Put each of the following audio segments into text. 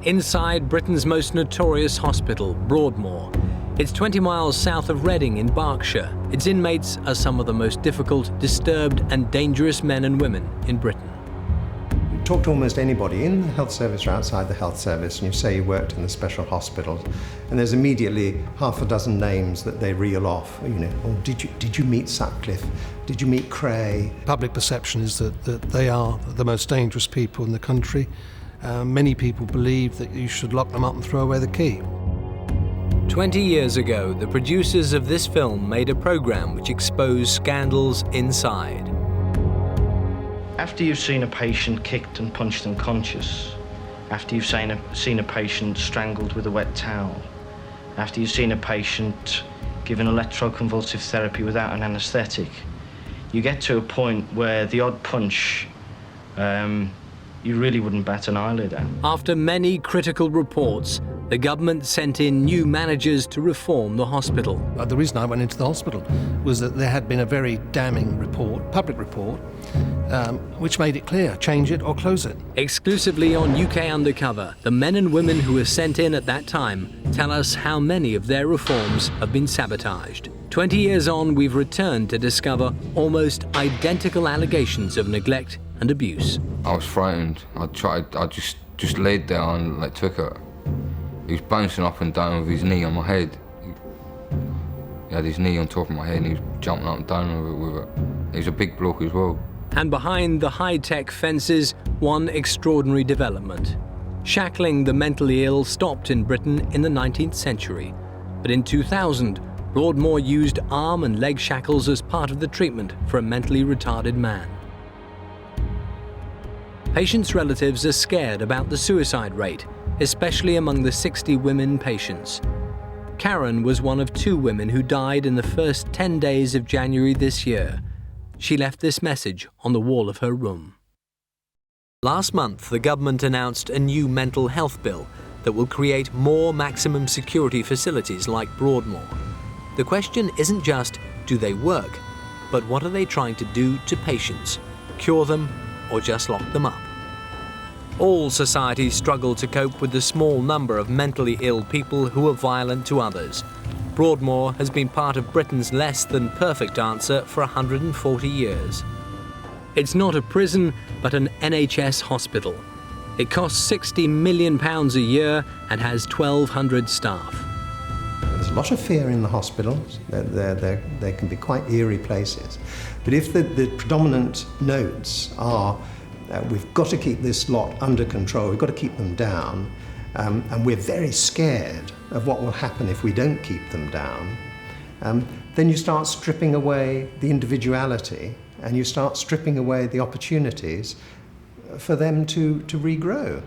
inside Britain's most notorious hospital, Broadmoor. It's 20 miles south of Reading in Berkshire. Its inmates are some of the most difficult, disturbed and dangerous men and women in Britain. Talk to almost anybody in the health service or outside the health service and you say you worked in the special hospitals, and there's immediately half a dozen names that they reel off. Oh, did you meet Sutcliffe? Did you meet Kray? Public perception is that they are the most dangerous people in the country. Many people believe that you should lock them up and throw away the key. 20 years ago, the producers of this film made a program which exposed scandals inside. After you've seen a patient kicked and punched unconscious, after you've seen a patient strangled with a wet towel, after you've seen a patient given electroconvulsive therapy without an anaesthetic, you get to a point where the odd punch, you really wouldn't bat an eyelid at. After many critical reports, the government sent in new managers to reform the hospital. The reason I went into the hospital was that there had been a very damning report, public report, which made it clear, change it or close it. Exclusively on UK Undercover, the men and women who were sent in at that time tell us how many of their reforms have been sabotaged. 20 years on, we've returned to discover almost identical allegations of neglect and abuse. I was frightened. I just laid there and took it. He was bouncing up and down with his knee on my head. He had his knee on top of my head and he was jumping up and down with it. He was a big bloke as well. And behind the high-tech fences, one extraordinary development. Shackling the mentally ill stopped in Britain in the 19th century. But in 2000, Broadmoor used arm and leg shackles as part of the treatment for a mentally retarded man. Patients' relatives are scared about the suicide rate, especially among the 60 women patients. Karen was one of 2 women who died in the first 10 days of January this year. She left this message on the wall of her room. Last month, the government announced a new mental health bill that will create more maximum security facilities like Broadmoor. The question isn't just, do they work, but what are they trying to do to patients? Cure them or just lock them up? All societies struggle to cope with the small number of mentally ill people who are violent to others. Broadmoor has been part of Britain's less than perfect answer for 140 years. It's not a prison, but an NHS hospital. It costs £60 million a year and has 1,200 staff. There's a lot of fear in the hospitals. They can be quite eerie places. But if the predominant notes are we've got to keep this lot under control, we've got to keep them down, and we're very scared of what will happen if we don't keep them down, then you start stripping away the individuality and you start stripping away the opportunities for them to regrow.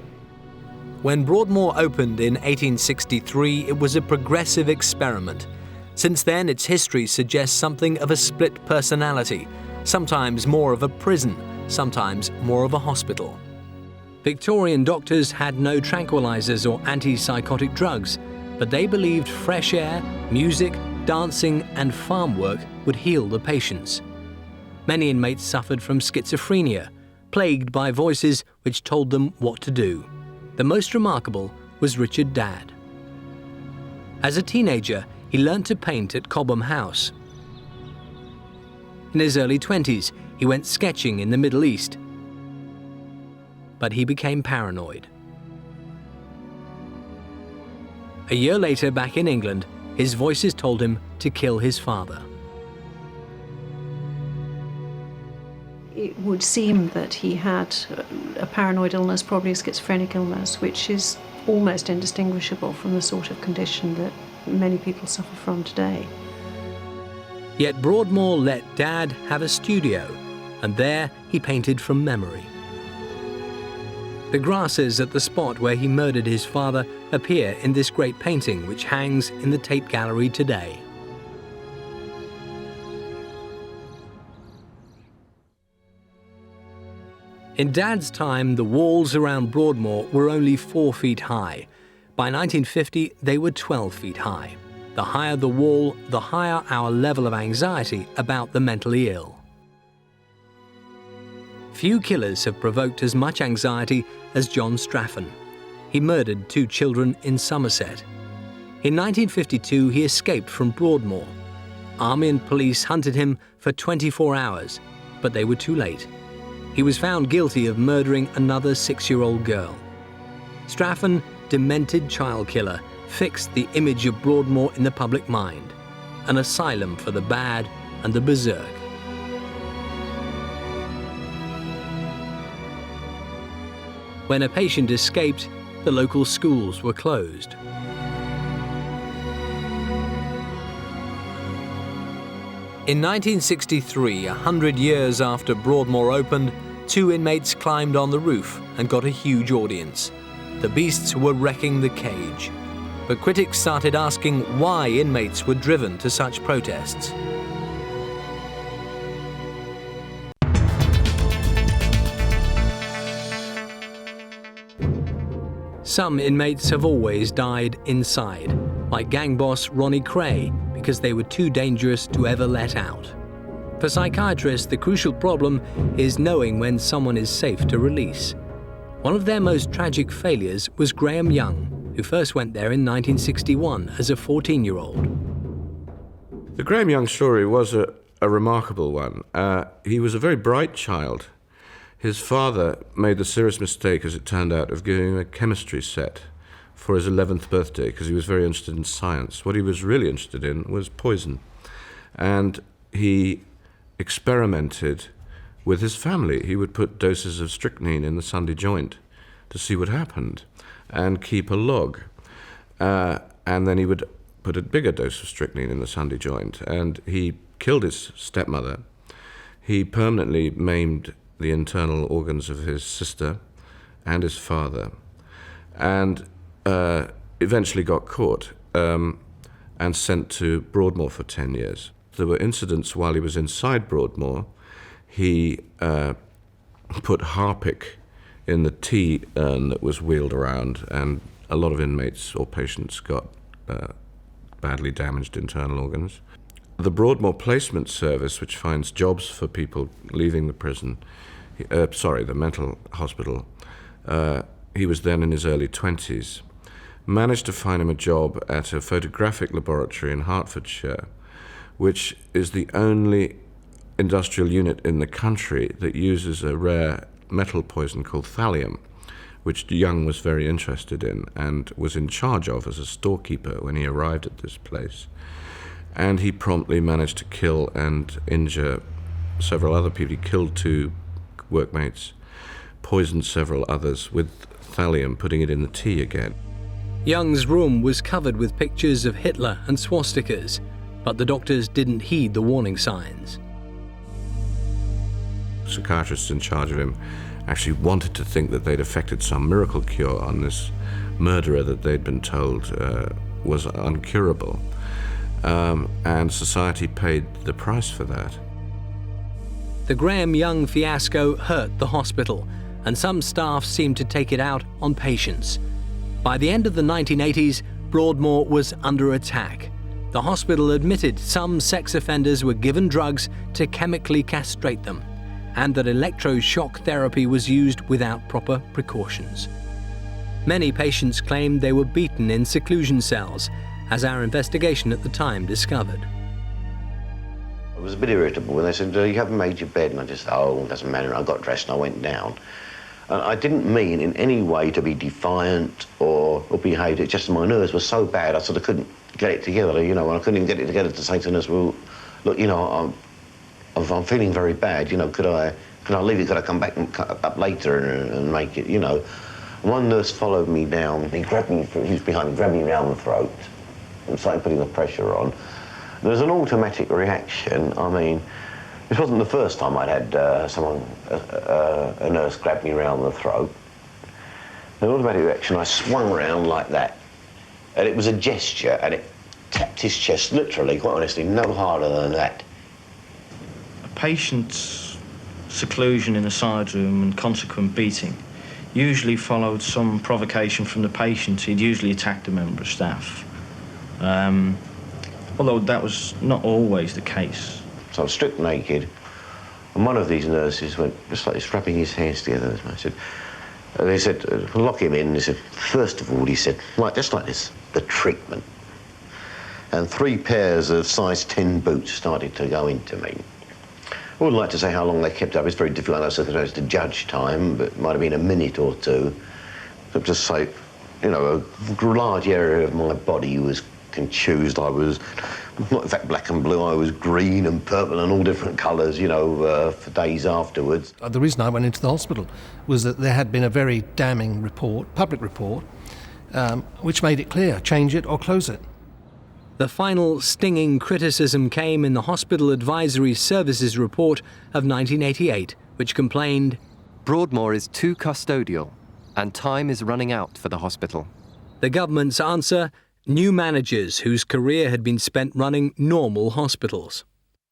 When Broadmoor opened in 1863, it was a progressive experiment. Since then, its history suggests something of a split personality, sometimes more of a prison, sometimes more of a hospital. Victorian doctors had no tranquilizers or antipsychotic drugs, but they believed fresh air, music, dancing and farm work would heal the patients. Many inmates suffered from schizophrenia, plagued by voices which told them what to do. The most remarkable was Richard Dadd. As a teenager, he learnt to paint at Cobham House. In his early 20s, he went sketching in the Middle East, but he became paranoid. A year later, back in England, his voices told him to kill his father. It would seem that he had a paranoid illness, probably a schizophrenic illness, which is almost indistinguishable from the sort of condition that many people suffer from today. Yet Broadmoor let Dad have a studio, and there he painted from memory. The grasses at the spot where he murdered his father appear in this great painting, which hangs in the Tate Gallery today. In Dad's time, the walls around Broadmoor were only 4 feet high. By 1950, they were 12 feet high. The higher the wall, the higher our level of anxiety about the mentally ill. Few killers have provoked as much anxiety as John Straffen. he murdered 2 children in Somerset. In 1952, he escaped from Broadmoor. Army and police hunted him for 24 hours, but they were too late. He was found guilty of murdering another 6-year-old girl. Straffan, demented child killer, fixed the image of Broadmoor in the public mind, an asylum for the bad and the berserk. When a patient escaped, the local schools were closed. In 1963, 100 years after Broadmoor opened, 2 inmates climbed on the roof and got a huge audience. The beasts were wrecking the cage. But critics started asking why inmates were driven to such protests. Some inmates have always died inside, like gang boss Ronnie Kray, because they were too dangerous to ever let out. For psychiatrists, the crucial problem is knowing when someone is safe to release. One of their most tragic failures was Graham Young, who first went there in 1961 as a 14-year-old. The Graham Young story was a remarkable one. He was a very bright child. His father made the serious mistake, as it turned out, of giving him a chemistry set for his 11th birthday because he was very interested in science. What he was really interested in was poison. And he experimented with his family. He would put doses of strychnine in the Sunday joint to see what happened and keep a log. And then he would put a bigger dose of strychnine in the Sunday joint. And he killed his stepmother. He permanently maimed the internal organs of his sister and his father, and eventually got caught and sent to Broadmoor for 10 years. There were incidents while he was inside Broadmoor. He put Harpic in the tea urn that was wheeled around, and a lot of inmates or patients got badly damaged internal organs. The Broadmoor Placement Service, which finds jobs for people leaving the prison, the mental hospital, he was then in his early 20s, managed to find him a job at a photographic laboratory in Hertfordshire, which is the only industrial unit in the country that uses a rare metal poison called thallium, which Young was very interested in and was in charge of as a storekeeper when he arrived at this place. And he promptly managed to kill and injure several other people. He killed 2 workmates, poisoned several others with thallium, putting it in the tea again. Young's room was covered with pictures of Hitler and swastikas, but the doctors didn't heed the warning signs. Psychiatrists in charge of him actually wanted to think that they'd effected some miracle cure on this murderer that they'd been told was uncurable. And society paid the price for that. The Graham Young fiasco hurt the hospital, and some staff seemed to take it out on patients. By the end of the 1980s, Broadmoor was under attack. The hospital admitted some sex offenders were given drugs to chemically castrate them, and that electroshock therapy was used without proper precautions. Many patients claimed they were beaten in seclusion cells, as our investigation at the time discovered. I was a bit irritable when they said, you haven't made your bed, and I just said, oh, it doesn't matter. I got dressed and I went down. And I didn't mean in any way to be defiant or behave. It just, my nerves were so bad, I sort of couldn't get it together, and I couldn't even get it together to say to the nurse, well, look, I'm feeling very bad, could I leave it, could I come back and cut up later and make it, One nurse followed me down, he was behind me, grabbed me around the throat and started putting the pressure on. There was an automatic reaction. I mean, this wasn't the first time I'd had a nurse grab me around the throat. An automatic reaction, I swung around like that, and it was a gesture, and it tapped his chest, literally, quite honestly, no harder than that. A patient's seclusion in a side room and consequent beating usually followed some provocation from the patient. He'd usually attacked a member of staff. Although that was not always the case. So I was stripped naked, and one of these nurses went just like this, rubbing his hands together. I said, And he said, lock him in. He said, first of all, he said, right, just like this, the treatment. And 3 pairs of size 10 boots started to go into me. I wouldn't like to say how long they kept up. It's very difficult, I suppose, to judge time, but it might have been a minute or two. But just say, you know, a large area of my body was contused. I was, not in fact black and blue, I was green and purple and all different colours, you know, for days afterwards. The reason I went into the hospital was that there had been a very damning report, public report, which made it clear, change it or close it. The final stinging criticism came in the Hospital Advisory Services Report of 1988, which complained, Broadmoor is too custodial and time is running out for the hospital. The government's answer, new managers whose career had been spent running normal hospitals.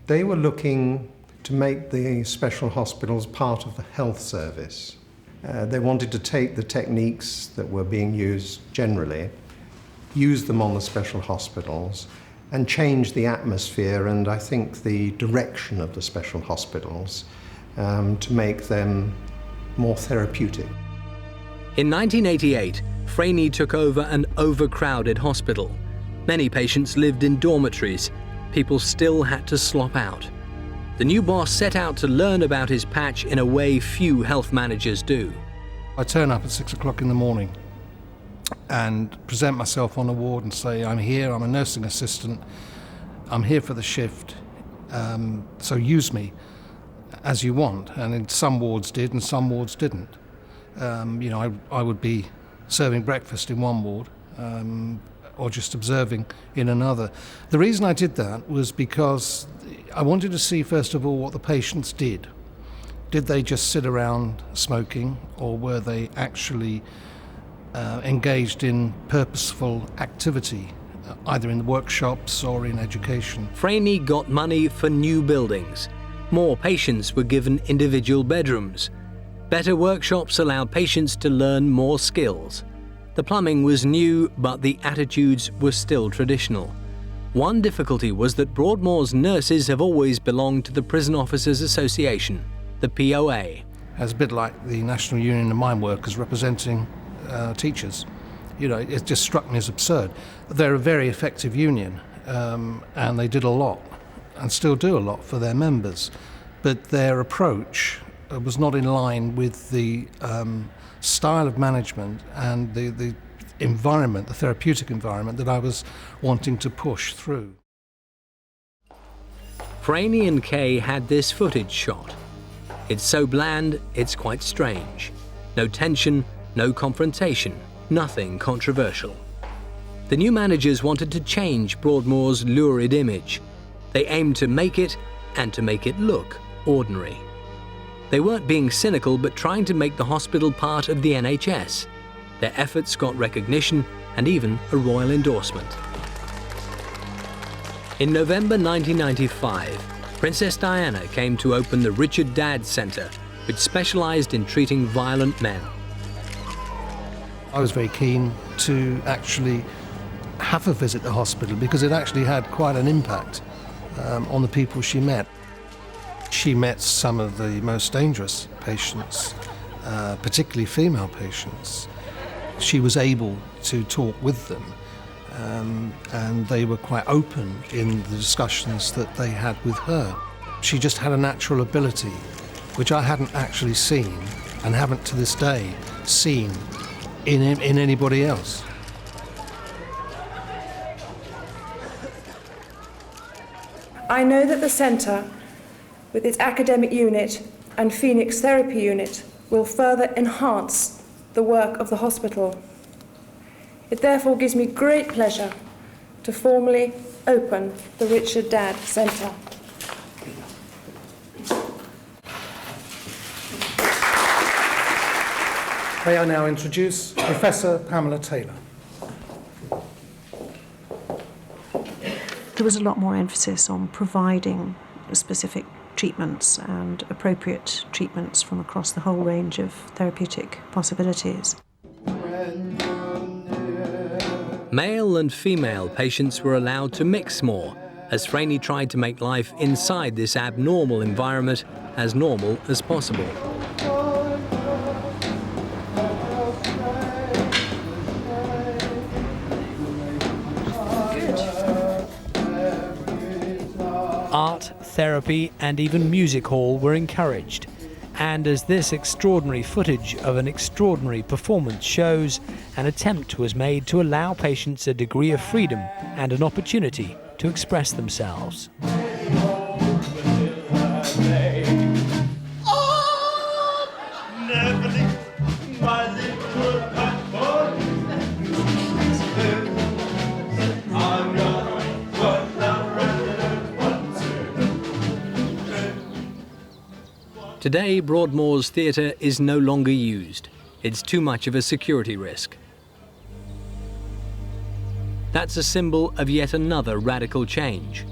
They were looking to make the special hospitals part of the health service. They wanted to take the techniques that were being used generally, use them on the special hospitals, and change the atmosphere and I think the direction of the special hospitals to make them more therapeutic. In 1988, Franey took over an overcrowded hospital. Many patients lived in dormitories. People still had to slop out. The new boss set out to learn about his patch in a way few health managers do. I turn up at 6 o'clock in the morning and present myself on a ward and say, I'm here, I'm a nursing assistant, I'm here for the shift, so use me as you want. And some wards did and some wards didn't. You know, I would be serving breakfast in one ward or just observing in another. The reason I did that was because I wanted to see, first of all, what the patients did. Did they just sit around smoking, or were they actually engaged in purposeful activity, either in the workshops or in education? Franey got money for new buildings. More patients were given individual bedrooms. Better workshops allowed patients to learn more skills. The plumbing was new, but the attitudes were still traditional. One difficulty was that Broadmoor's nurses have always belonged to the Prison Officers Association, the POA. As a bit like the National Union of Mine Workers representing teachers. You know, it just struck me as absurd. They're a very effective union, and they did a lot, and still do a lot for their members. But their approach was not in line with the style of management and the environment, the therapeutic environment that I was wanting to push through. Franey and Kay had this footage shot. It's so bland, it's quite strange. No tension, no confrontation, nothing controversial. The new managers wanted to change Broadmoor's lurid image. They aimed to make it, and to make it look, ordinary. They weren't being cynical, but trying to make the hospital part of the NHS. Their efforts got recognition and even a royal endorsement. In November 1995, Princess Diana came to open the Richard Dadd Centre, which specialised in treating violent men. I was very keen to actually have her visit the hospital because it actually had quite an impact on the people she met. She met some of the most dangerous patients, particularly female patients. She was able to talk with them, and they were quite open in the discussions that they had with her. She just had a natural ability, which I hadn't actually seen, and haven't to this day seen in anybody else. I know that the centre, with its academic unit and Phoenix therapy unit, will further enhance the work of the hospital. It therefore gives me great pleasure to formally open the Richard Dadd Centre. May I now introduce Professor Pamela Taylor. There was a lot more emphasis on providing specific treatments and appropriate treatments from across the whole range of therapeutic possibilities. Male and female patients were allowed to mix more, as Franey tried to make life inside this abnormal environment as normal as possible. therapy and even music hall were encouraged. And as this extraordinary footage of an extraordinary performance shows, an attempt was made to allow patients a degree of freedom and an opportunity to express themselves. Today, Broadmoor's theatre is no longer used. It's too much of a security risk. That's a symbol of yet another radical change.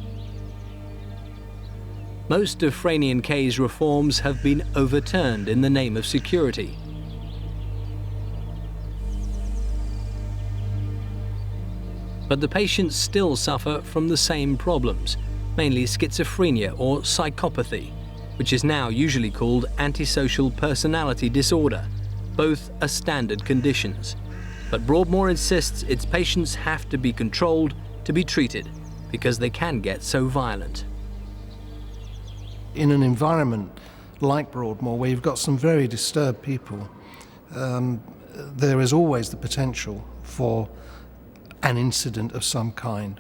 Most of Franey & Kay's reforms have been overturned in the name of security. But the patients still suffer from the same problems, mainly schizophrenia or psychopathy, which is now usually called antisocial personality disorder. Both are standard conditions. But Broadmoor insists its patients have to be controlled to be treated, because they can get so violent. In an environment like Broadmoor, where you've got some very disturbed people, there is always the potential for an incident of some kind.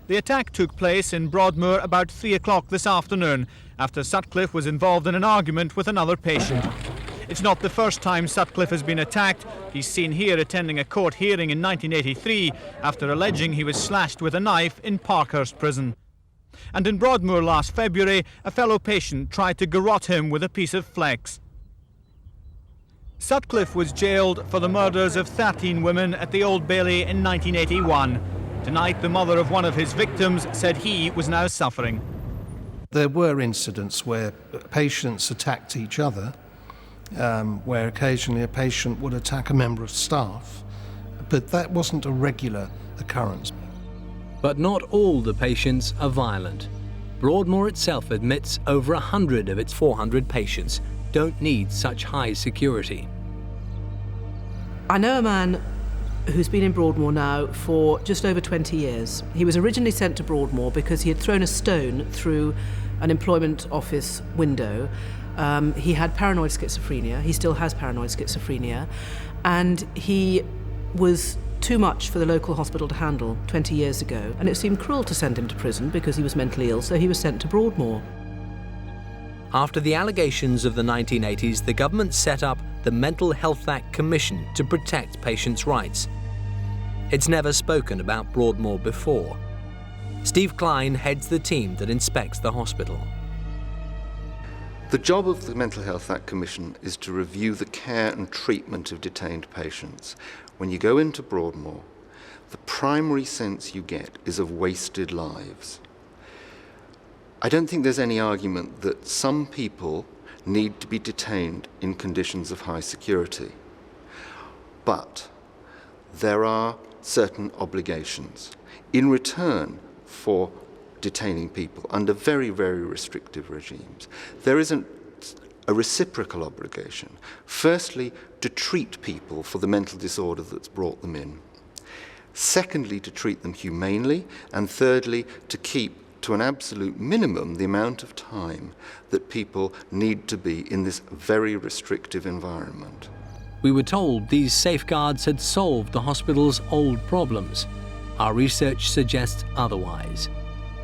The attack took place in Broadmoor about 3 o'clock this afternoon, after Sutcliffe was involved in an argument with another patient. It's not the first time Sutcliffe has been attacked. He's seen here attending a court hearing in 1983 after alleging he was slashed with a knife in Parkhurst Prison. And in Broadmoor last February, a fellow patient tried to garrote him with a piece of flex. Sutcliffe was jailed for the murders of 13 women at the Old Bailey in 1981. Tonight, the mother of one of his victims said he was now suffering. There were incidents where patients attacked each other, where occasionally a patient would attack a member of staff, but that wasn't a regular occurrence. But not all the patients are violent. Broadmoor itself admits over 100 of its 400 patients don't need such high security. I know a man who's been in Broadmoor now for just over 20 years. He was originally sent to Broadmoor because he had thrown a stone through an employment office window. He had paranoid schizophrenia. He still has paranoid schizophrenia. And he was too much for the local hospital to handle 20 years ago. And it seemed cruel to send him to prison because he was mentally ill, so he was sent to Broadmoor. After the allegations of the 1980s, the government set up the Mental Health Act Commission to protect patients' rights. It's never spoken about Broadmoor before. Steve Klein heads the team that inspects the hospital. The job of the Mental Health Act Commission is to review the care and treatment of detained patients. When you go into Broadmoor, the primary sense you get is of wasted lives. I don't think there's any argument that some people need to be detained in conditions of high security. But there are certain obligations in return for detaining people under very, very restrictive regimes. There isn't a reciprocal obligation. Firstly, to treat people for the mental disorder that's brought them in. Secondly, to treat them humanely. And thirdly, to keep to an absolute minimum the amount of time that people need to be in this very restrictive environment. We were told these safeguards had solved the hospital's old problems. Our research suggests otherwise.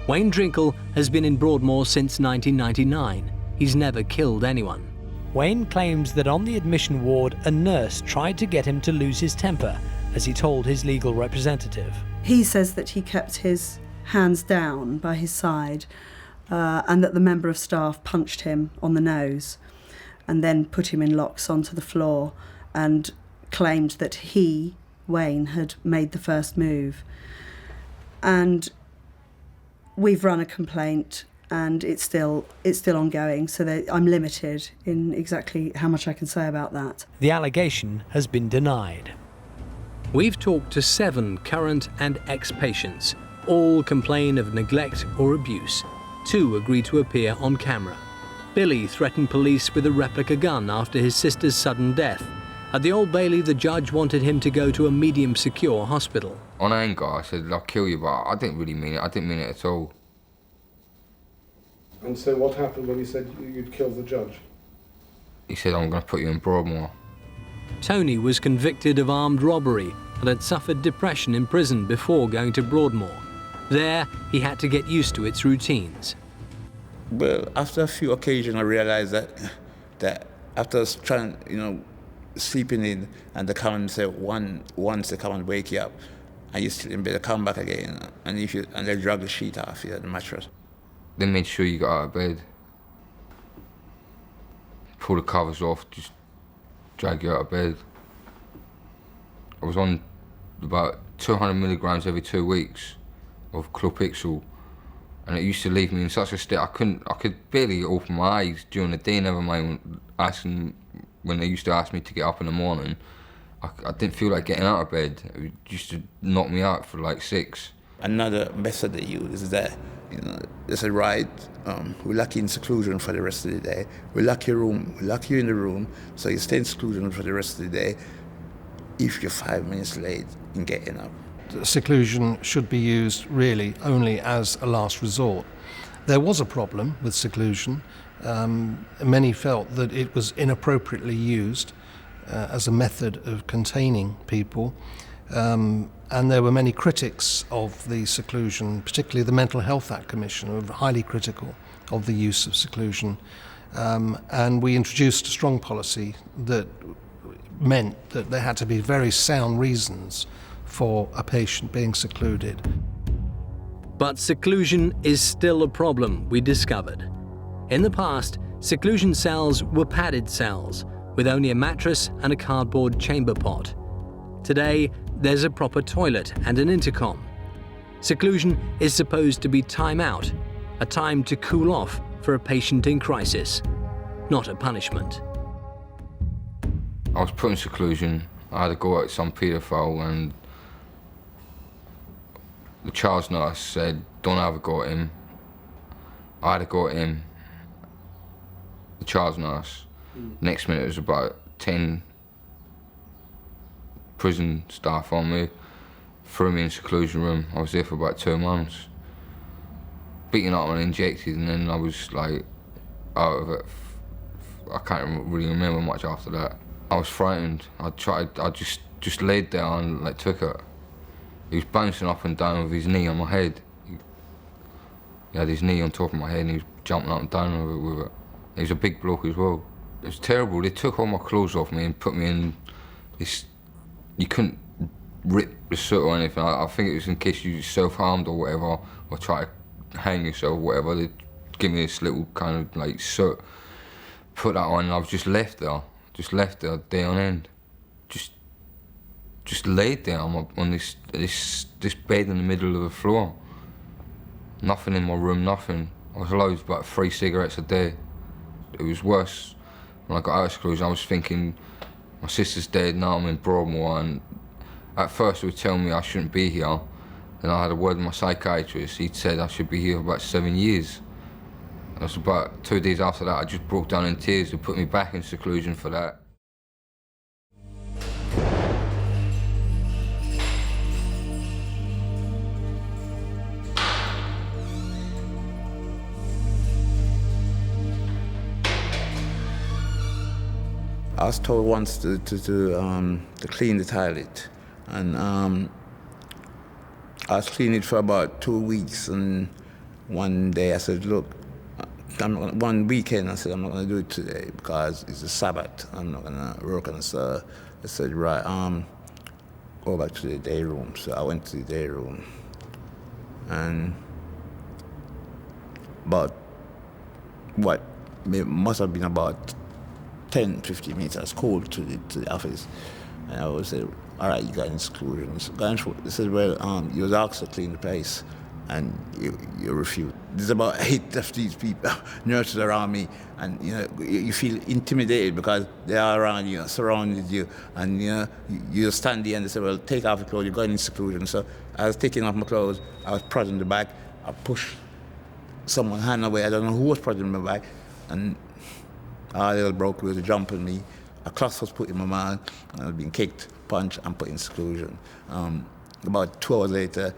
Wayne Drinkle has been in Broadmoor since 1999. He's never killed anyone. Wayne claims that on the admission ward, a nurse tried to get him to lose his temper, as he told his legal representative. He says that he kept his hands down by his side and that the member of staff punched him on the nose and then put him in locks onto the floor and claimed that he, Wayne, had made the first move. And we've run a complaint and it's still ongoing, so I'm limited in exactly how much I can say about that. The allegation has been denied. We've talked to 7 current and ex-patients. All complain of neglect or abuse. 2 agree to appear on camera. Billy threatened police with a replica gun after his sister's sudden death. At the Old Bailey, the judge wanted him to go to a medium secure hospital. On anger, I said, I'll kill you, but I didn't really mean it. I didn't mean it at all. And so what happened when he said you'd killed the judge? He said, I'm going to put you in Broadmoor. Tony was convicted of armed robbery and had suffered depression in prison before going to Broadmoor. There, he had to get used to its routines. Well, after a few occasions, I realized that after trying, sleeping in, and the common say once they come and wake you up, and you still in bed, come back again, and they drag the sheet off you, the mattress. They made sure you got out of bed. Pull the covers off, just drag you out of bed. I was on about 200 milligrams every 2 weeks of clopixel, and it used to leave me in such a state I could barely open my eyes during the day, never mind when they used to ask me to get up in the morning. I didn't feel like getting out of bed. It used to knock me out for like 6. Another method they use is that, they said, right, we lock you in seclusion for the rest of the day. We lock you in the room, so you stay in seclusion for the rest of the day if you're 5 minutes late in getting up. Seclusion should be used really only as a last resort. There was a problem with seclusion. Many felt that it was inappropriately used as a method of containing people. And there were many critics of the seclusion, particularly the Mental Health Act Commission, were highly critical of the use of seclusion. And we introduced a strong policy that meant that there had to be very sound reasons for a patient being secluded. But seclusion is still a problem, we discovered. In the past, seclusion cells were padded cells with only a mattress and a cardboard chamber pot. Today, there's a proper toilet and an intercom. Seclusion is supposed to be time out, a time to cool off for a patient in crisis, not a punishment. I was put in seclusion. I had to go at some paedophile, and the child's nurse said, don't have a go at him. I had a go at him, the child's nurse. Next minute, it was about 10 prison staff on me, threw me in seclusion room. I was there for about 2 months. Beaten up and injected, and then I was like out of it. I can't really remember much after that. I was frightened. I just laid there and like took it. He was bouncing up and down with his knee on my head. He had his knee on top of my head and he was jumping up and down with it. He was a big bloke as well. It was terrible. They took all my clothes off me and put me in this. You couldn't rip the soot or anything. I think it was in case you self-harmed or whatever, or try to hang yourself or whatever. They'd give me this little kind of like soot, put that on, and I was just left there day on end. Just laid there on this bed in the middle of the floor. Nothing in my room, nothing. I was allowed about 3 cigarettes a day. It was worse. When I got out of seclusion, I was thinking, my sister's dead, now I'm in Broadmoor, and at first they were telling me I shouldn't be here. Then I had a word with my psychiatrist. He'd said I should be here for about 7 years. It was about 2 days after that, I just broke down in tears. They put me back in seclusion for that. I was told once to clean the toilet, and I was cleaning it for about 2 weeks, and one day I said, look, one weekend I said, I'm not going to do it today because it's a Sabbath, I'm not going to work on it. So I said, right, go back to the day room. So I went to the day room, and about it must have been about 10, 15 meters cold to the office. And I was say, all right, you got in seclusion. So they said, well, you was asked to clean the place and you refused. There's about 8 of these people, nurses around me, and you feel intimidated because they are around you, surrounded you, and you stand there and they say, well, take off your clothes, you're going in seclusion. So I was taking off my clothes, I was prodding the back, I pushed someone's hand away, I don't know who was prodding my back, and all the broke was jumping me. A cloth was put in my mouth, and I was being kicked, punched, and put in seclusion. About 2 hours later,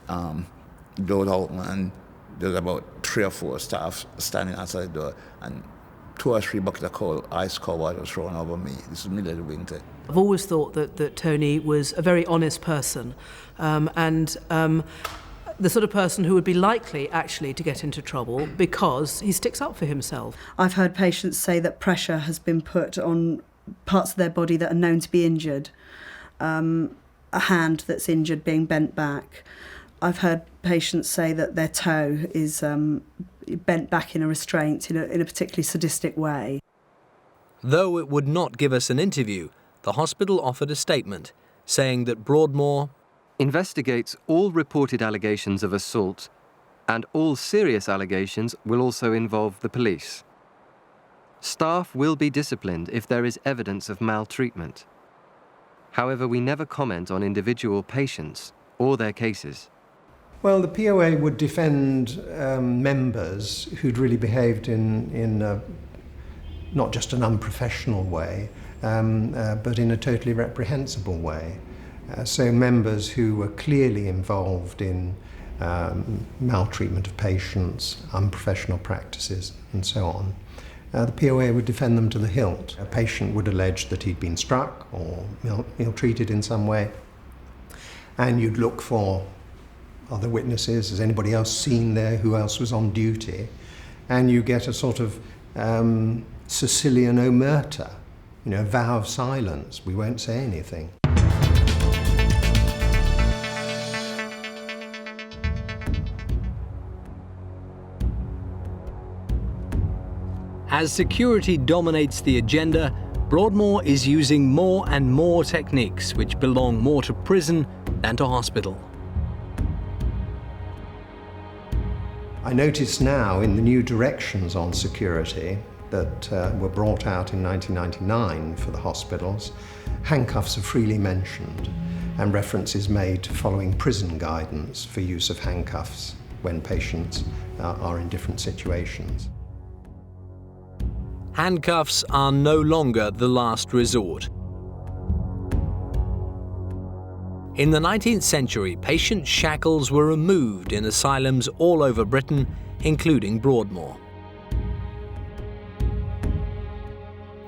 the door opened, and there was about 3 or 4 staff standing outside the door, and 2 or 3 buckets of cold, ice cold water was thrown over me. This is the middle of the winter. I've always thought that Tony was a very honest person, and the sort of person who would be likely actually to get into trouble because he sticks up for himself. I've heard patients say that pressure has been put on parts of their body that are known to be injured. A hand that's injured being bent back. I've heard patients say that their toe is bent back in a restraint in a particularly sadistic way. Though it would not give us an interview, the hospital offered a statement saying that Broadmoor investigates all reported allegations of assault, and all serious allegations will also involve the police. Staff will be disciplined if there is evidence of maltreatment. However, we never comment on individual patients or their cases. Well, the POA would defend members who'd really behaved in not just an unprofessional way, but in a totally reprehensible way. So members who were clearly involved in maltreatment of patients, unprofessional practices, and so on. The POA would defend them to the hilt. A patient would allege that he'd been struck or ill-treated in some way, and you'd look for other witnesses. Has anybody else seen there? Who else was on duty? And you get a sort of Sicilian omerta, vow of silence. We won't say anything. As security dominates the agenda, Broadmoor is using more and more techniques which belong more to prison than to hospital. I notice now in the new directions on security that were brought out in 1999 for the hospitals, handcuffs are freely mentioned and references made to following prison guidance for use of handcuffs when patients are in different situations. Handcuffs are no longer the last resort. In the 19th century, patient shackles were removed in asylums all over Britain, including Broadmoor.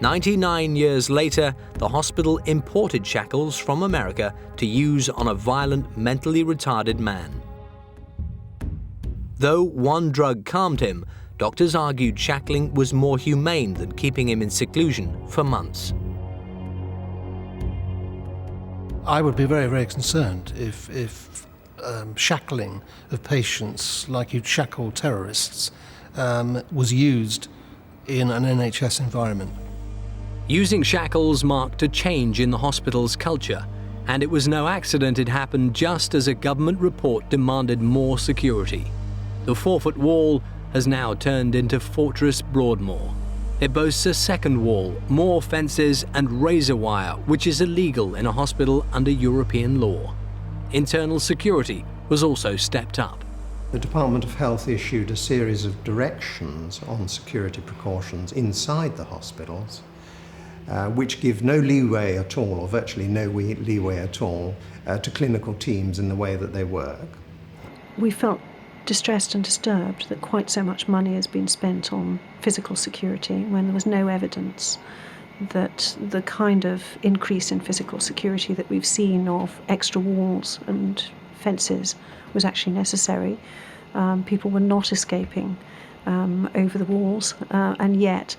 99 years later, the hospital imported shackles from America to use on a violent, mentally retarded man. Though one drug calmed him, doctors argued shackling was more humane than keeping him in seclusion for months. I would be very, very concerned if shackling of patients like you'd shackle terrorists was used in an NHS environment. Using shackles marked a change in the hospital's culture, and it was no accident it happened just as a government report demanded more security. The 4-foot wall has now turned into Fortress Broadmoor. It boasts a second wall, more fences and razor wire, which is illegal in a hospital under European law. Internal security was also stepped up. The Department of Health issued a series of directions on security precautions inside the hospitals, which give no leeway at all, or virtually no leeway at all, to clinical teams in the way that they work. We felt distressed and disturbed that quite so much money has been spent on physical security when there was no evidence that the kind of increase in physical security that we've seen of extra walls and fences was actually necessary. People were not escaping over the walls, and yet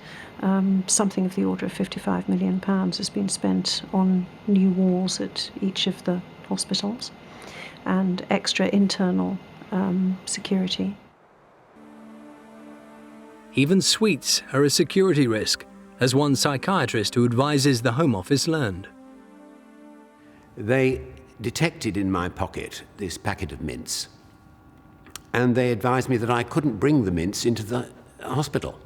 something of the order of £55 million has been spent on new walls at each of the hospitals and extra internal security. Even suites are a security risk, as one psychiatrist who advises the Home Office learned. They detected in my pocket this packet of mints, and they advised me that I couldn't bring the mints into the hospital.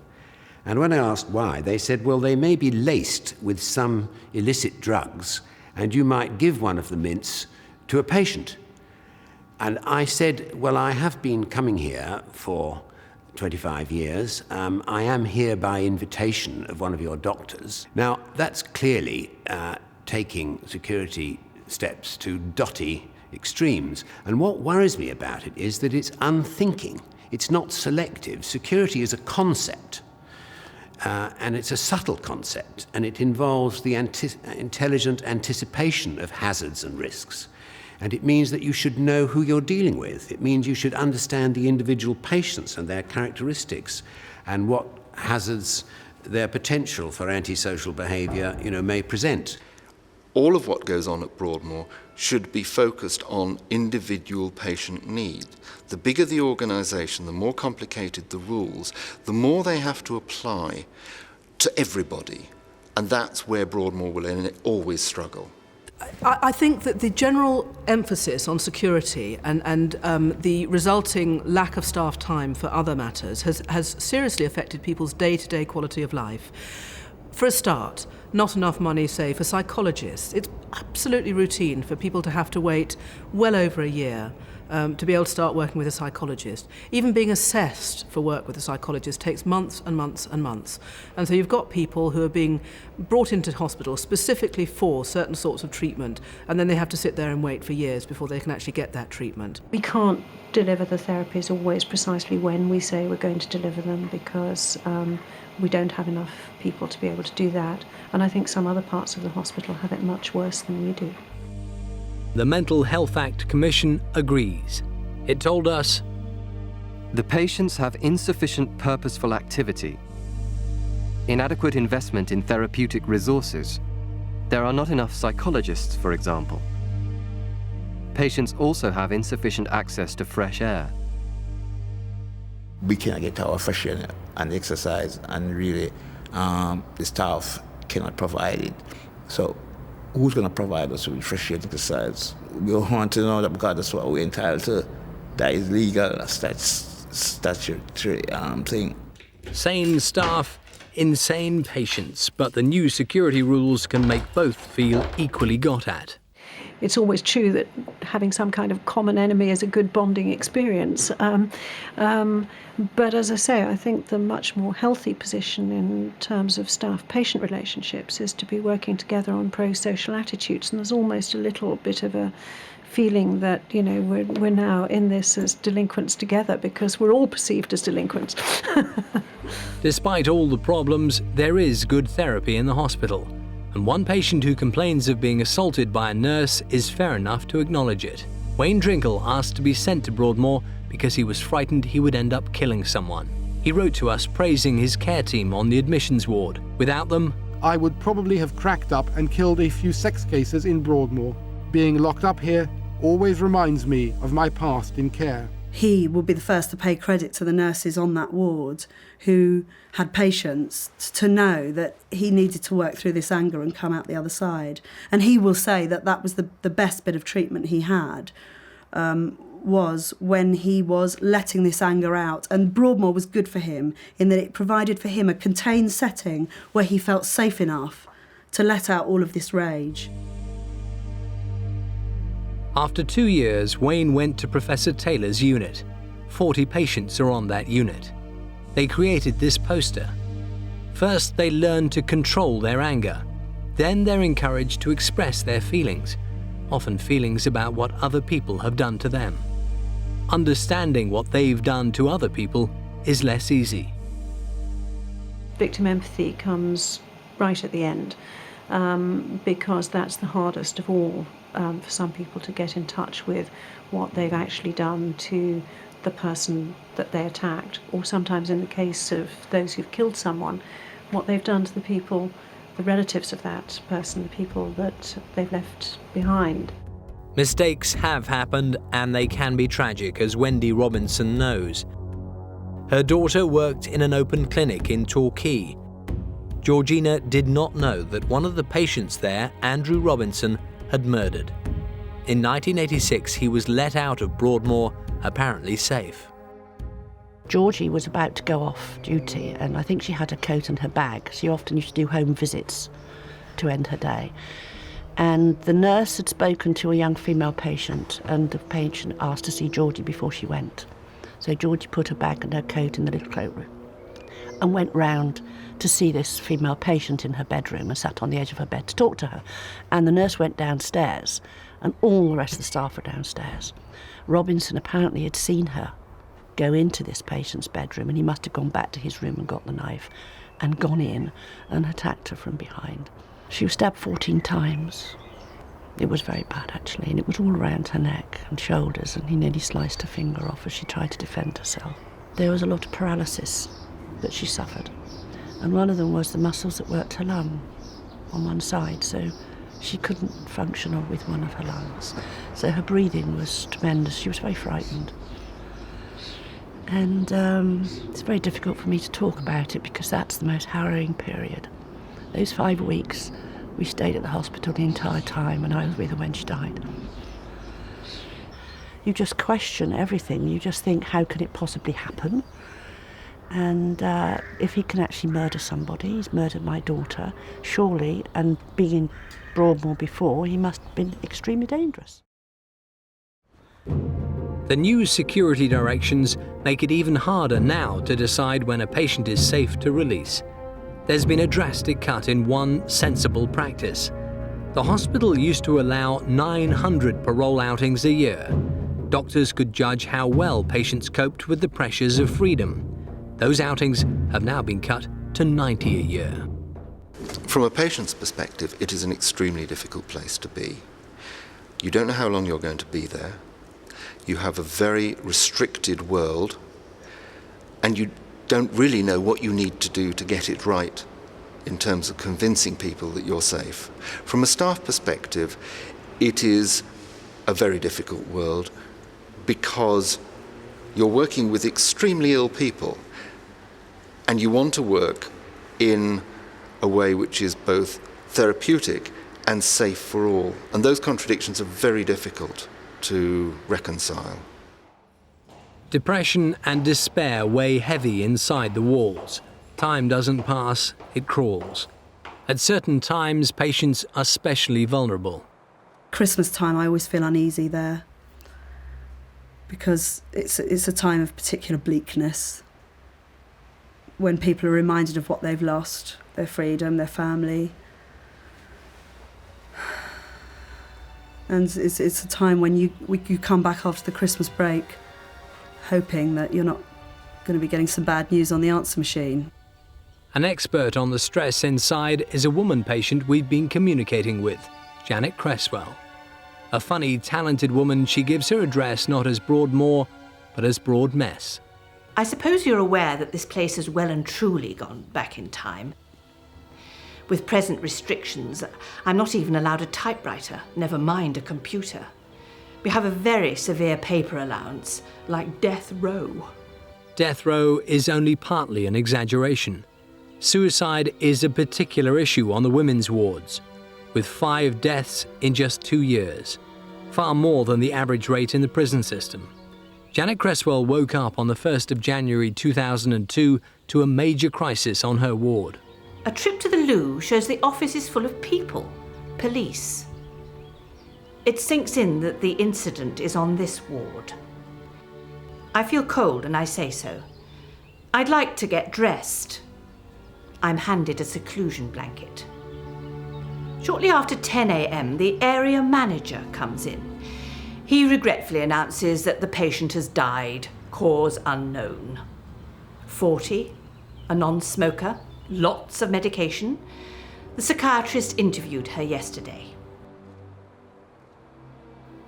And when I asked why, they said, well, they may be laced with some illicit drugs, and you might give one of the mints to a patient. And I said, well, I have been coming here for 25 years. I am here by invitation of one of your doctors. Now, that's clearly taking security steps to dotty extremes. And what worries me about it is that it's unthinking. It's not selective. Security is a concept, and it's a subtle concept, and it involves the intelligent anticipation of hazards and risks. And it means that you should know who you're dealing with. It means you should understand the individual patients and their characteristics and what hazards their potential for antisocial behaviour, may present. All of what goes on at Broadmoor should be focused on individual patient need. The bigger the organisation, the more complicated the rules, the more they have to apply to everybody. And that's where Broadmoor will always struggle. I think that the general emphasis on security and the resulting lack of staff time for other matters has seriously affected people's day-to-day quality of life. For a start, not enough money, say, for psychologists. It's absolutely routine for people to have to wait well over a year to be able to start working with a psychologist. Even being assessed for work with a psychologist takes months and months and months. And so you've got people who are being brought into hospital specifically for certain sorts of treatment, and then they have to sit there and wait for years before they can actually get that treatment. We can't deliver the therapies always precisely when we say we're going to deliver them because we don't have enough people to be able to do that. And I think some other parts of the hospital have it much worse than we do. The Mental Health Act Commission agrees. It told us, the patients have insufficient purposeful activity, inadequate investment in therapeutic resources. There are not enough psychologists, for example. Patients also have insufficient access to fresh air. We cannot get our fresh air and exercise, and really the staff cannot provide it. So who's going to provide us with fresh air and exercise? We want to know that because that's what we're entitled to. That is legal, that's statutory thing. Sane staff, insane patients, but the new security rules can make both feel equally got at. It's always true that having some kind of common enemy is a good bonding experience. But as I say, I think the much more healthy position in terms of staff-patient relationships is to be working together on pro-social attitudes. And there's almost a little bit of a feeling that, we're now in this as delinquents together because we're all perceived as delinquents. Despite all the problems, there is good therapy in the hospital. And one patient who complains of being assaulted by a nurse is fair enough to acknowledge it. Wayne Drinkle asked to be sent to Broadmoor because he was frightened he would end up killing someone. He wrote to us praising his care team on the admissions ward. Without them, I would probably have cracked up and killed a few sex cases in Broadmoor. Being locked up here always reminds me of my past in care. He will be the first to pay credit to the nurses on that ward who had patience to know that he needed to work through this anger and come out the other side. And he will say that that was the best bit of treatment he had, was when he was letting this anger out. And Broadmoor was good for him in that it provided for him a contained setting where he felt safe enough to let out all of this rage. After 2 years, Wayne went to Professor Taylor's unit. 40 patients are on that unit. They created this poster. First, they learn to control their anger. Then they're encouraged to express their feelings, often feelings about what other people have done to them. Understanding what they've done to other people is less easy. Victim empathy comes right at the end, because that's the hardest of all. For some people to get in touch with what they've actually done to the person that they attacked, or sometimes in the case of those who've killed someone, what they've done to the people, the relatives of that person, the people that they've left behind. Mistakes have happened, and they can be tragic, as Wendy Robinson knows. Her daughter worked in an open clinic in Torquay. Georgina did not know that one of the patients there, Andrew Robinson, had murdered. In 1986, he was let out of Broadmoor, apparently safe. Georgie was about to go off duty, and I think she had her coat and her bag. She often used to do home visits to end her day. And the nurse had spoken to a young female patient, and the patient asked to see Georgie before she went. So Georgie put her bag and her coat in the little cloakroom and went round to see this female patient in her bedroom and sat on the edge of her bed to talk to her. And the nurse went downstairs, and all the rest of the staff were downstairs. Robinson apparently had seen her go into this patient's bedroom, and he must have gone back to his room and got the knife and gone in and attacked her from behind. She was stabbed 14 times. It was very bad, actually, and it was all around her neck and shoulders, and he nearly sliced her finger off as she tried to defend herself. There was a lot of paralysis that she suffered, and one of them was the muscles that worked her lung on one side, so she couldn't function with one of her lungs. So her breathing was tremendous. She was very frightened. And it's very difficult for me to talk about it because that's the most harrowing period. Those 5 weeks, we stayed at the hospital the entire time, and I was with her when she died. You just question everything. You just think, how can it possibly happen? And if he can actually murder somebody, he's murdered my daughter, surely, and being in Broadmoor before, he must have been extremely dangerous. The new security directions make it even harder now to decide when a patient is safe to release. There's been a drastic cut in one sensible practice. The hospital used to allow 900 parole outings a year. Doctors could judge how well patients coped with the pressures of freedom. Those outings have now been cut to 90 a year. From a patient's perspective, it is an extremely difficult place to be. You don't know how long you're going to be there. You have a very restricted world, and you don't really know what you need to do to get it right in terms of convincing people that you're safe. From a staff perspective, it is a very difficult world because you're working with extremely ill people, and you want to work in a way which is both therapeutic and safe for all. And those contradictions are very difficult to reconcile. Depression and despair weigh heavy inside the walls. Time doesn't pass, it crawls. At certain times, patients are especially vulnerable. Christmas time, I always feel uneasy there because it's a time of particular bleakness when people are reminded of what they've lost, their freedom, their family. And it's a time when you come back after the Christmas break hoping that you're not going to be getting some bad news on the answer machine. An expert on the stress inside is a woman patient we've been communicating with, Janet Cresswell. A funny, talented woman, she gives her address not as Broadmoor, but as Broadmess. I suppose you're aware that this place has well and truly gone back in time. With present restrictions, I'm not even allowed a typewriter, never mind a computer. We have a very severe paper allowance, like death row. Death row is only partly an exaggeration. Suicide is a particular issue on the women's wards, with 5 deaths in just 2 years, far more than the average rate in the prison system. Janet Cresswell woke up on the 1st of January 2002 to a major crisis on her ward. A trip to the loo shows the office is full of people, police. It sinks in that the incident is on this ward. I feel cold and I say so. I'd like to get dressed. I'm handed a seclusion blanket. Shortly after 10 a.m, the area manager comes in. He regretfully announces that the patient has died, cause unknown. 40, a non-smoker, lots of medication. The psychiatrist interviewed her yesterday.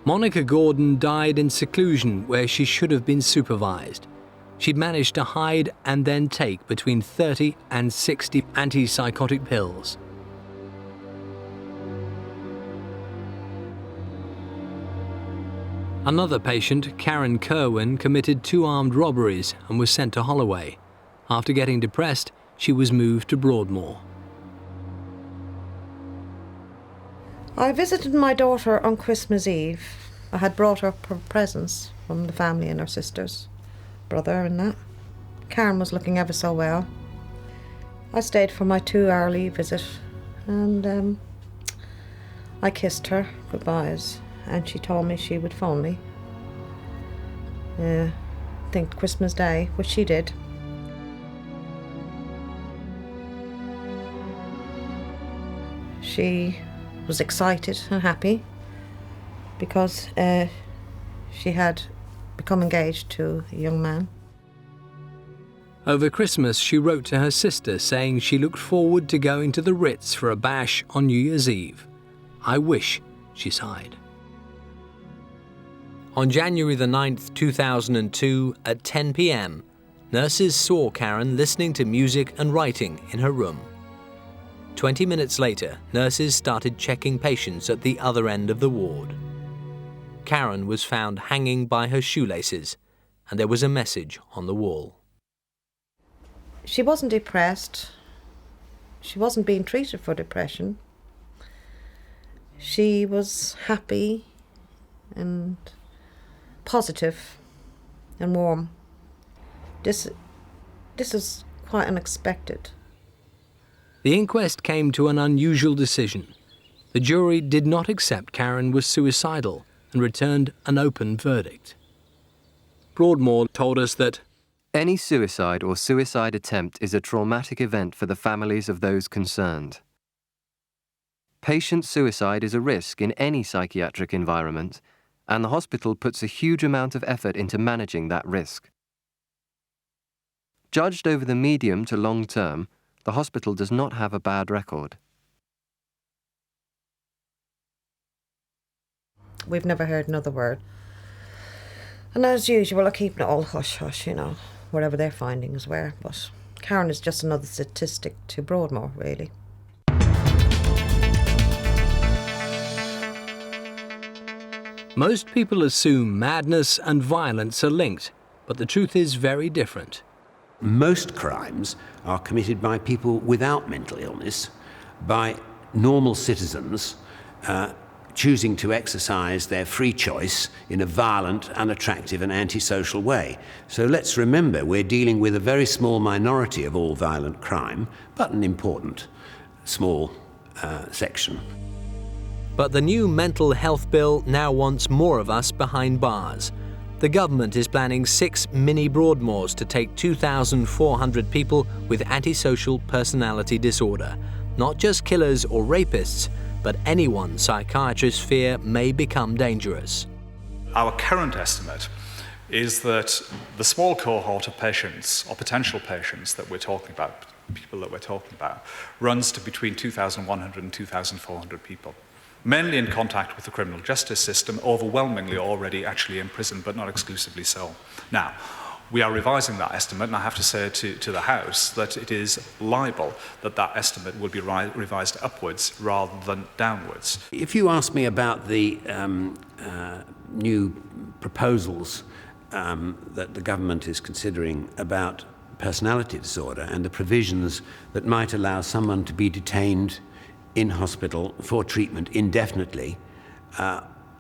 Monica Gordon died in seclusion where she should have been supervised. She'd managed to hide and then take between 30 and 60 antipsychotic pills. Another patient, Karen Kerwin, committed 2 armed robberies and was sent to Holloway. After getting depressed, she was moved to Broadmoor. I visited my daughter on Christmas Eve. I had brought her presents from the family and her sisters, brother and that. Karen was looking ever so well. I stayed for my 2-hourly visit and I kissed her goodbyes and she told me she would phone me. I think Christmas Day, which she did. She was excited and happy because she had become engaged to a young man. Over Christmas, she wrote to her sister saying she looked forward to going to the Ritz for a bash on New Year's Eve. "I wish," she sighed. On January the 9th, 2002, at 10 p.m, nurses saw Karen listening to music and writing in her room. 20 minutes later, nurses started checking patients at the other end of the ward. Karen was found hanging by her shoelaces, and there was a message on the wall. She wasn't depressed. She wasn't being treated for depression. She was happy and positive and warm. This is quite unexpected. The inquest came to an unusual decision. The jury did not accept Karen was suicidal and returned an open verdict. Broadmoor told us that any suicide or suicide attempt is a traumatic event for the families of those concerned. Patient suicide is a risk in any psychiatric environment, and the hospital puts a huge amount of effort into managing that risk. Judged over the medium to long term, the hospital does not have a bad record. We've never heard another word. And as usual, they're keeping it all hush-hush, whatever their findings were. But Karen is just another statistic to Broadmoor, really. Most people assume madness and violence are linked, but the truth is very different. Most crimes are committed by people without mental illness, by normal citizens choosing to exercise their free choice in a violent, unattractive and antisocial way. So let's remember we're dealing with a very small minority of all violent crime, but an important small section. But the new mental health bill now wants more of us behind bars. The government is planning 6 mini Broadmoors to take 2,400 people with antisocial personality disorder. Not just killers or rapists, but anyone psychiatrists fear may become dangerous. Our current estimate is that the small cohort of patients, or potential patients that we're talking about, people that we're talking about, runs to between 2,100 and 2,400 people. Mainly in contact with the criminal justice system, overwhelmingly already actually in prison, but not exclusively so. Now, we are revising that estimate, and I have to say to the House that it is liable that that estimate will be revised upwards rather than downwards. If you ask me about the new proposals that the government is considering about personality disorder and the provisions that might allow someone to be detained in hospital for treatment indefinitely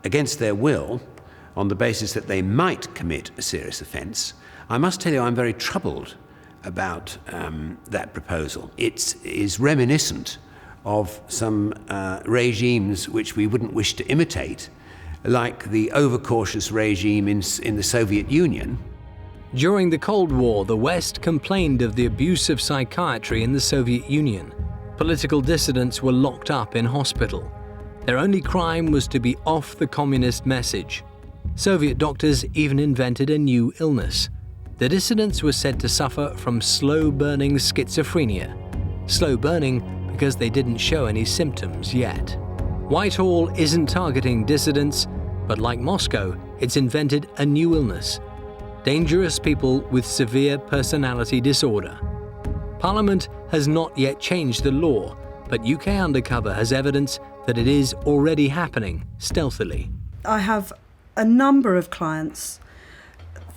against their will on the basis that they might commit a serious offence, I must tell you I'm very troubled about that proposal. It is reminiscent of some regimes which we wouldn't wish to imitate, like the overcautious regime in the Soviet Union. During the Cold War, the West complained of the abuse of psychiatry in the Soviet Union. Political dissidents were locked up in hospital. Their only crime was to be off the communist message. Soviet doctors even invented a new illness. The dissidents were said to suffer from slow-burning schizophrenia. Slow burning because they didn't show any symptoms yet. Whitehall isn't targeting dissidents, but like Moscow, it's invented a new illness: dangerous people with severe personality disorder. Parliament has not yet changed the law, but UK Undercover has evidence that it is already happening stealthily. I have a number of clients.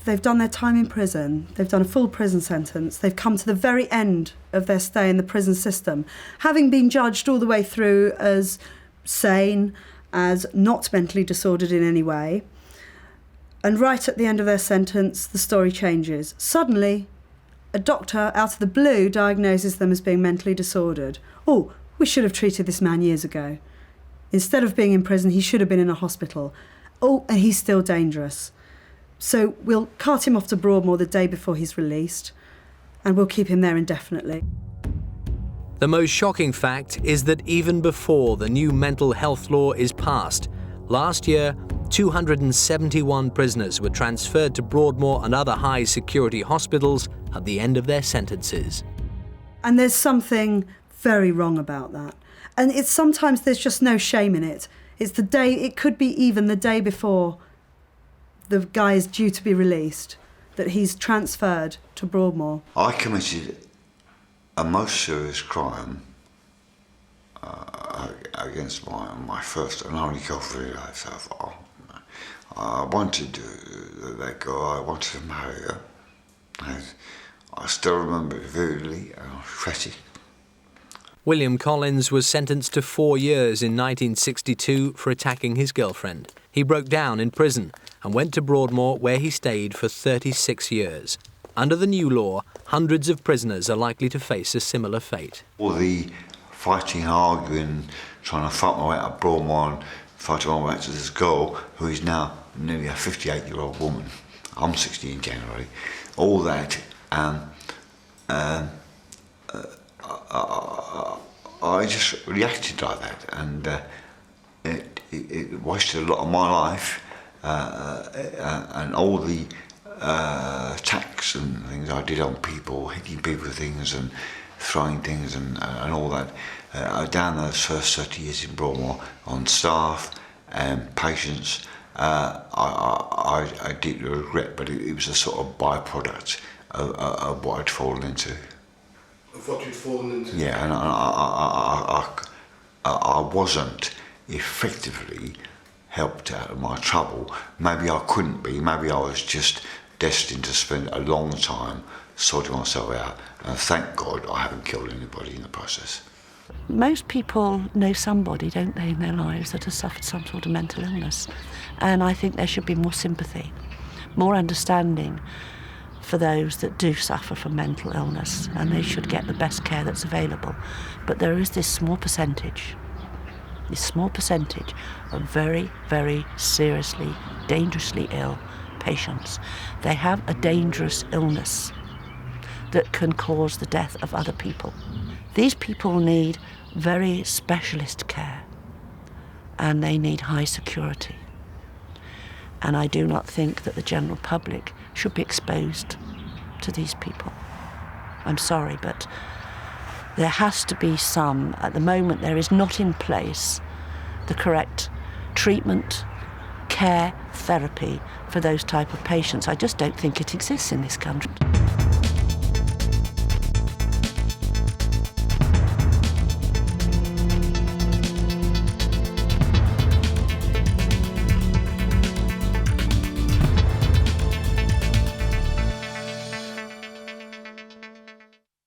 They've done their time in prison, they've done a full prison sentence, they've come to the very end of their stay in the prison system, having been judged all the way through as sane, as not mentally disordered in any way. And right at the end of their sentence, the story changes. Suddenly, a doctor out of the blue diagnoses them as being mentally disordered. Oh, we should have treated this man years ago. Instead of being in prison, he should have been in a hospital. Oh, and he's still dangerous. So we'll cart him off to Broadmoor the day before he's released, and we'll keep him there indefinitely. The most shocking fact is that even before the new mental health law is passed, last year, 271 prisoners were transferred to Broadmoor and other high-security hospitals at the end of their sentences. And there's something very wrong about that. And it's sometimes there's just no shame in it. It's the day, it could be even the day before the guy is due to be released, that he's transferred to Broadmoor. I committed a most serious crime against my first and only girlfriend I've so far. I wanted that girl, I wanted to marry her. And I still remember it vividly, and I was fretting. William Collins was sentenced to 4 years in 1962 for attacking his girlfriend. He broke down in prison and went to Broadmoor, where he stayed for 36 years. Under the new law, hundreds of prisoners are likely to face a similar fate. All the fighting, arguing, trying to fight my way out of Broadmoor and fighting my way back to this girl who is now nearly a 58-year-old woman. I'm 60 in January. All that, I just reacted like that, and it wasted a lot of my life, and all the attacks and things I did on people, hitting people with things and throwing things and all that. Down those first 30 years in Broadmoor, on staff and patients, I deeply regret, but it was a sort of byproduct of what I'd fallen into. Of what you'd fallen into? Yeah, and I wasn't effectively helped out of my trouble. Maybe I couldn't be, maybe I was just destined to spend a long time sorting myself out, and thank God I haven't killed anybody in the process. Most people know somebody, don't they, in their lives that has suffered some sort of mental illness. And I think there should be more sympathy, more understanding for those that do suffer from mental illness, and they should get the best care that's available. But there is this small percentage of very, very seriously, dangerously ill patients. They have a dangerous illness that can cause the death of other people. These people need very specialist care, and they need high security. And I do not think that the general public should be exposed to these people. I'm sorry, but there has to be some. At the moment, there is not in place the correct treatment, care, therapy for those type of patients. I just don't think it exists in this country.